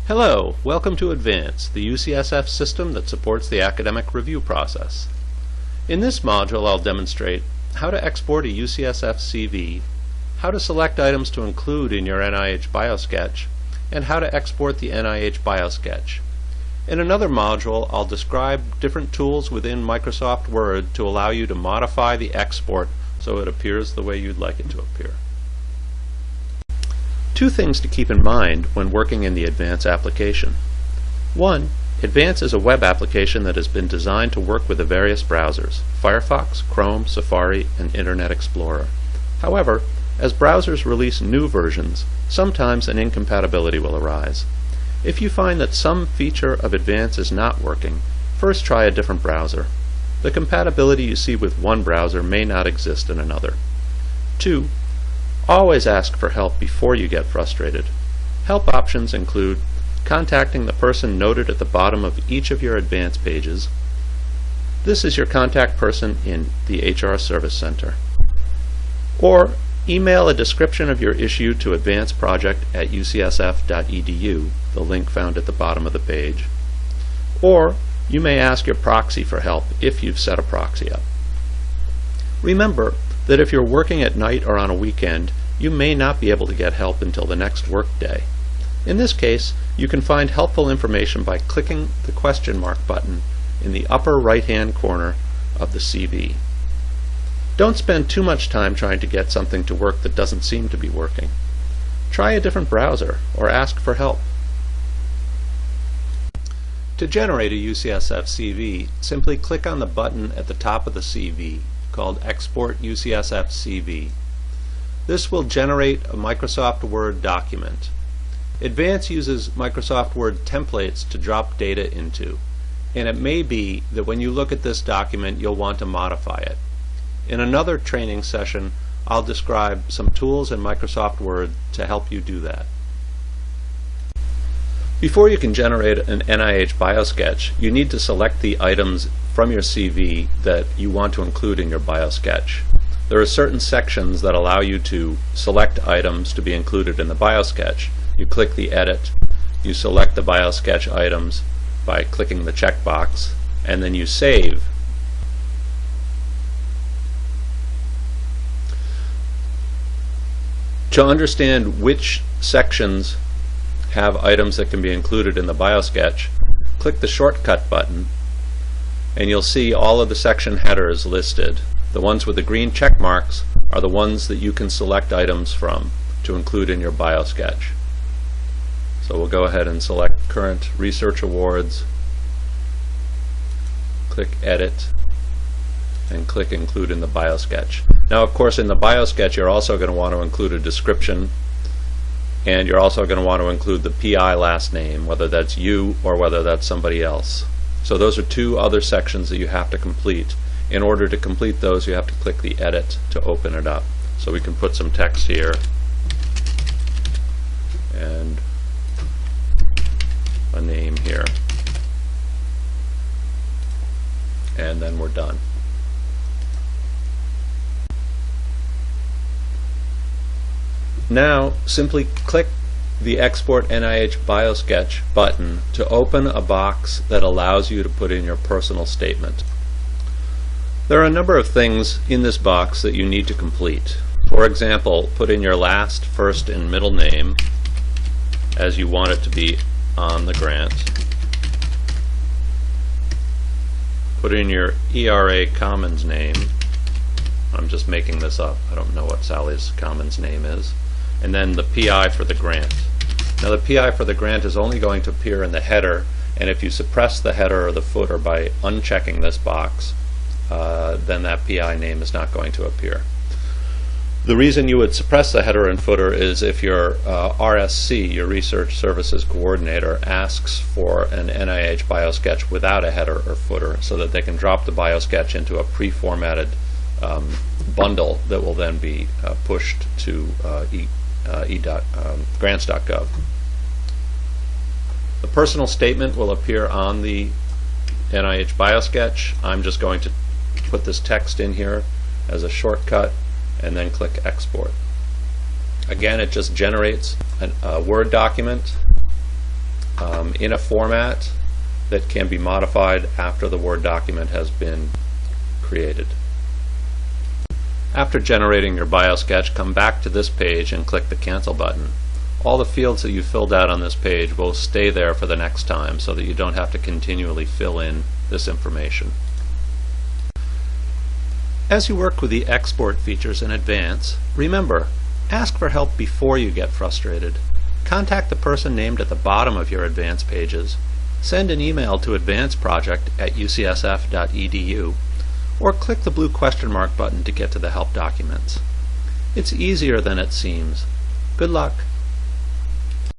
Hello, welcome to Advance, the UCSF system that supports the academic review process. In this module I'll demonstrate how to export a UCSF CV, how to select items to include in your NIH Biosketch, and how to export the NIH Biosketch. In another module I'll describe different tools within Microsoft Word to allow you to modify the export so it appears the way you'd like it to appear. Two things to keep in mind when working in the Advance application. One, Advance is a web application that has been designed to work with the various browsers, Firefox, Chrome, Safari, and Internet Explorer. However, as browsers release new versions, sometimes an incompatibility will arise. If you find that some feature of Advance is not working, first try a different browser. The compatibility you see with one browser may not exist in another. Two, always ask for help before you get frustrated. Help options include contacting the person noted at the bottom of each of your Advance pages. This is your contact person in the HR Service Center. Or email a description of your issue to advanceproject@ucsf.edu, the link found at the bottom of the page. Or you may ask your proxy for help if you've set a proxy up. Remember that if you're working at night or on a weekend, you may not be able to get help until the next work day. In this case, you can find helpful information by clicking the question mark button in the upper right-hand corner of the CV. Don't spend too much time trying to get something to work that doesn't seem to be working. Try a different browser or ask for help. To generate a UCSF CV, simply click on the button at the top of the CV called Export UCSF CV. This will generate a Microsoft Word document. Advance uses Microsoft Word templates to drop data into, and it may be that when you look at this document you'll want to modify it. In another training session I'll describe some tools in Microsoft Word to help you do that. Before you can generate an NIH Biosketch, you need to select the items from your CV that you want to include in your Biosketch. There are certain sections that allow you to select items to be included in the Biosketch. You click the Edit, you select the Biosketch items by clicking the checkbox, and then you save. To understand which sections have items that can be included in the Biosketch, click the shortcut button and you'll see all of the section headers listed. The ones with the green check marks are the ones that you can select items from to include in your Biosketch. So we'll go ahead and select Current Research Awards, click Edit, and click Include in the Biosketch. Now of course in the Biosketch you're also going to want to include a description, and you're also going to want to include the PI last name, whether that's you or whether that's somebody else. So those are two other sections that you have to complete. In order to complete those, you have to click the Edit to open it up. So we can put some text here and a name here, and then we're done. Now simply click the Export NIH Biosketch button to open a box that allows you to put in your personal statement. There are a number of things in this box that you need to complete. For example, put in your last, first, and middle name as you want it to be on the grant. Put in your ERA Commons name. I'm just making this up. I don't know what Sally's Commons name is. And then the PI for the grant. Now the PI for the grant is only going to appear in the header, and if you suppress the header or the footer by unchecking this box, then that PI name is not going to appear. The reason you would suppress the header and footer is if your RSC, your Research Services Coordinator, asks for an NIH Biosketch without a header or footer so that they can drop the Biosketch into a pre-formatted bundle that will then be pushed to grants.gov. The personal statement will appear on the NIH Biosketch. I'm just going to put this text in here as a shortcut and then click Export. Again, it just generates a Word document in a format that can be modified after the Word document has been created. After generating your Biosketch, come back to this page and click the Cancel button. All the fields that you filled out on this page will stay there for the next time so that you don't have to continually fill in this information. As you work with the export features in Advance, remember, ask for help before you get frustrated. Contact the person named at the bottom of your Advance pages, send an email to advanceproject@ucsf.edu, or click the blue question mark button to get to the help documents. It's easier than it seems. Good luck.